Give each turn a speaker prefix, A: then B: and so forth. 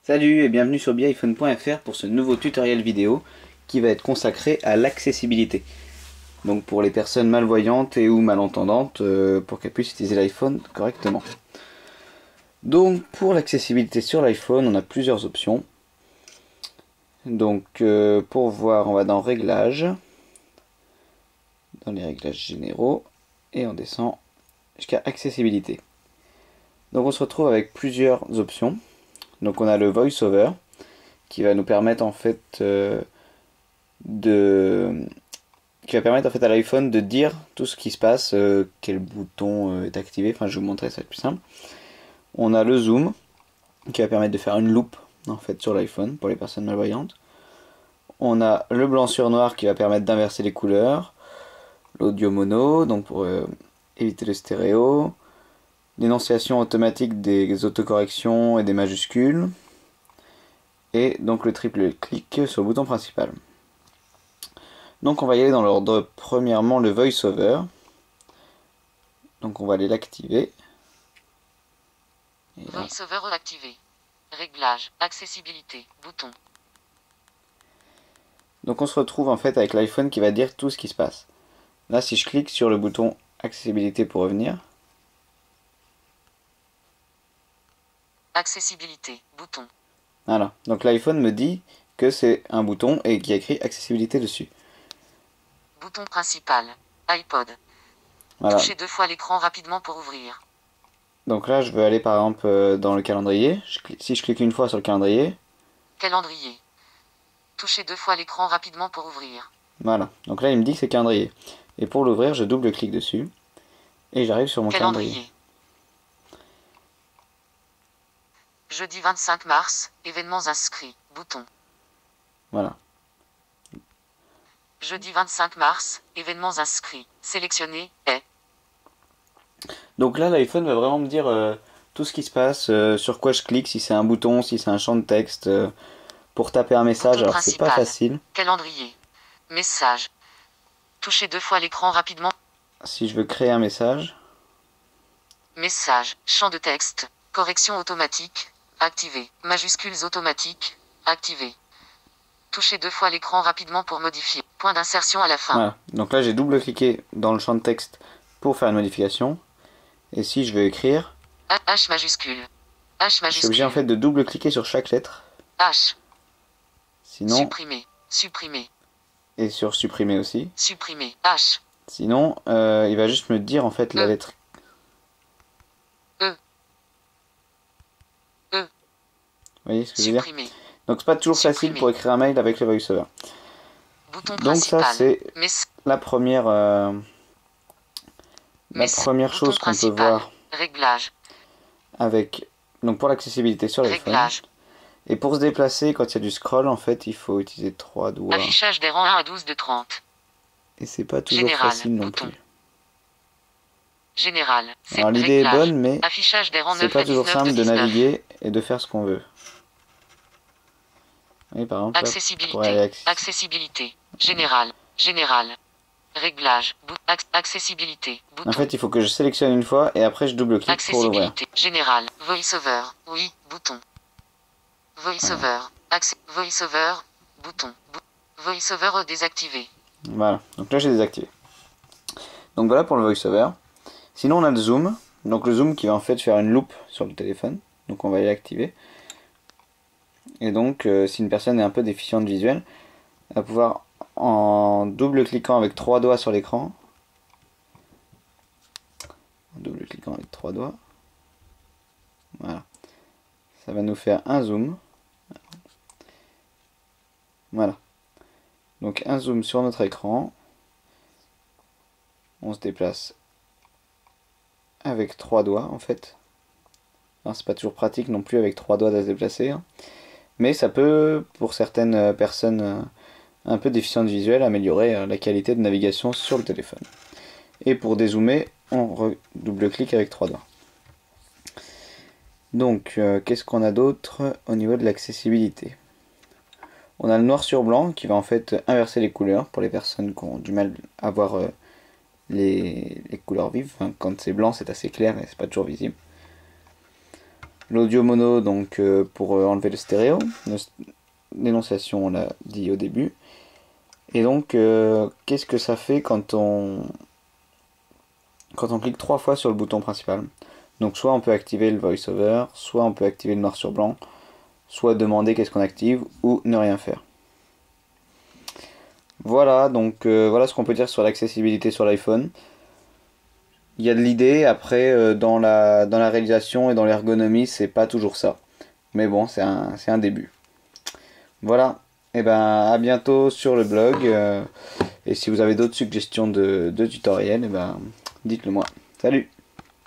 A: Salut et bienvenue sur biiphone.fr pour ce nouveau tutoriel vidéo qui va être consacré à l'accessibilité. Donc pour les personnes malvoyantes et ou malentendantes pour qu'elles puissent utiliser l'iPhone correctement. Donc pour l'accessibilité sur l'iPhone, on a plusieurs options. Donc pour voir, on va dans Réglages, dans les réglages généraux et on descend jusqu'à Accessibilité. Donc on se retrouve avec plusieurs options. Donc on a le VoiceOver qui va nous permettre en fait à l'iPhone de dire tout ce qui se passe, quel bouton est activé. Enfin, je vais vous montrer, ça va être plus simple. On a le zoom qui va permettre de faire une loupe en fait sur l'iPhone pour les personnes malvoyantes. On a le blanc sur noir qui va permettre d'inverser les couleurs. L'audio mono, donc pour éviter le stéréo. L'énonciation automatique des autocorrections et des majuscules. Et donc le triple clic sur le bouton principal. Donc on va y aller dans l'ordre. Premièrement le VoiceOver. Donc on va aller l'activer.
B: VoiceOver activé. Réglage, accessibilité, bouton.
A: Donc on se retrouve en fait avec l'iPhone qui va dire tout ce qui se passe. Là si je clique sur le bouton accessibilité pour revenir.
B: Accessibilité, bouton.
A: Voilà, donc l'iPhone me dit que c'est un bouton et qui a écrit accessibilité dessus.
B: Bouton principal, iPod.
A: Voilà.
B: Touchez 2 fois l'écran rapidement pour ouvrir.
A: Donc là je veux aller par exemple dans le calendrier. Si je clique une fois sur le calendrier.
B: Calendrier. Touchez 2 fois l'écran rapidement pour ouvrir.
A: Voilà, donc là il me dit que c'est calendrier. Et pour l'ouvrir je double-clique dessus. Et j'arrive sur mon calendrier.
B: Jeudi 25 mars, événements inscrits, bouton.
A: Voilà.
B: Jeudi 25 mars, événements inscrits, sélectionné, est.
A: Donc là l'iPhone va vraiment me dire tout ce qui se passe, sur quoi je clique, si c'est un bouton, si c'est un champ de texte, pour taper un message.
B: Bouton
A: alors c'est pas facile.
B: Calendrier. Message. Touchez 2 fois l'écran rapidement.
A: Si je veux créer un message.
B: Message, champ de texte, correction automatique, activé. Majuscules automatiques, activé. Touchez 2 fois l'écran rapidement pour modifier. Point d'insertion à la fin.
A: Voilà. Donc là j'ai double-cliqué dans le champ de texte pour faire une modification. Et si je veux écrire,
B: H majuscule. H majuscule.
A: je suis obligé en fait de double-cliquer sur chaque lettre.
B: H.
A: Sinon.
B: Supprimer. Supprimer.
A: Et sur supprimer aussi.
B: Supprimer. H.
A: Sinon, il va juste me dire en fait la lettre.
B: E. E.
A: Vous voyez ce que je veux dire?
B: Supprimer.
A: Donc c'est pas toujours facile pour écrire un mail avec le VoiceOver.
B: Bouton
A: Donc
B: principal.
A: ça c'est la première chose qu'on peut voir.
B: Réglage.
A: Avec donc pour l'accessibilité sur l'iPhone. Et pour se déplacer quand il y a du scroll en fait il faut utiliser 3 doigts.
B: Affichage des rangs 1 à 12 de 30.
A: Et c'est pas toujours facile non plus.
B: Général.
A: Alors l'idée est bonne mais
B: c'est
A: pas toujours simple de naviguer et de faire ce qu'on veut. Oui, par exemple,
B: accessibilité. Accessibilité. Général. Général. Réglage. Accessibilité. Bouton.
A: En fait, il faut que je sélectionne une fois et après je double-clique pour l'ouvrir.
B: Général. VoiceOver. Oui. Bouton. VoiceOver. VoiceOver. Bouton. VoiceOver désactivé.
A: Voilà. Donc là, j'ai désactivé. Donc voilà pour le VoiceOver. Sinon, on a le zoom. Donc le zoom qui va en fait faire une loupe sur le téléphone. Donc on va l'activer. Et donc, si une personne est un peu déficiente visuelle, elle va pouvoir, en double-cliquant avec 3 doigts sur l'écran, voilà, ça va nous faire un zoom. Voilà. Donc un zoom sur notre écran. On se déplace avec 3 doigts en fait. C'est pas toujours pratique non plus avec 3 doigts de se déplacer. Hein. Mais ça peut, pour certaines personnes un peu déficientes visuelles, améliorer la qualité de navigation sur le téléphone. Et pour dézoomer, on double-clique avec 3 doigts. Donc, qu'est-ce qu'on a d'autre au niveau de l'accessibilité? On a le noir sur blanc qui va en fait inverser les couleurs pour les personnes qui ont du mal à voir les couleurs vives. Enfin, quand c'est blanc, c'est assez clair et c'est pas toujours visible. L'audio mono, donc pour enlever le stéréo. L'énonciation, on l'a dit au début. Et donc, qu'est-ce que ça fait quand on clique 3 fois sur le bouton principal? Donc soit on peut activer le voiceover, soit on peut activer le noir sur blanc, soit demander qu'est-ce qu'on active, ou ne rien faire. Voilà, donc voilà ce qu'on peut dire sur l'accessibilité sur l'iPhone. Il y a de l'idée, après dans la réalisation et dans l'ergonomie, c'est pas toujours ça. Mais bon, c'est un début. Voilà, et ben à bientôt sur le blog. Et si vous avez d'autres suggestions de tutoriels, et ben dites-le moi. Salut!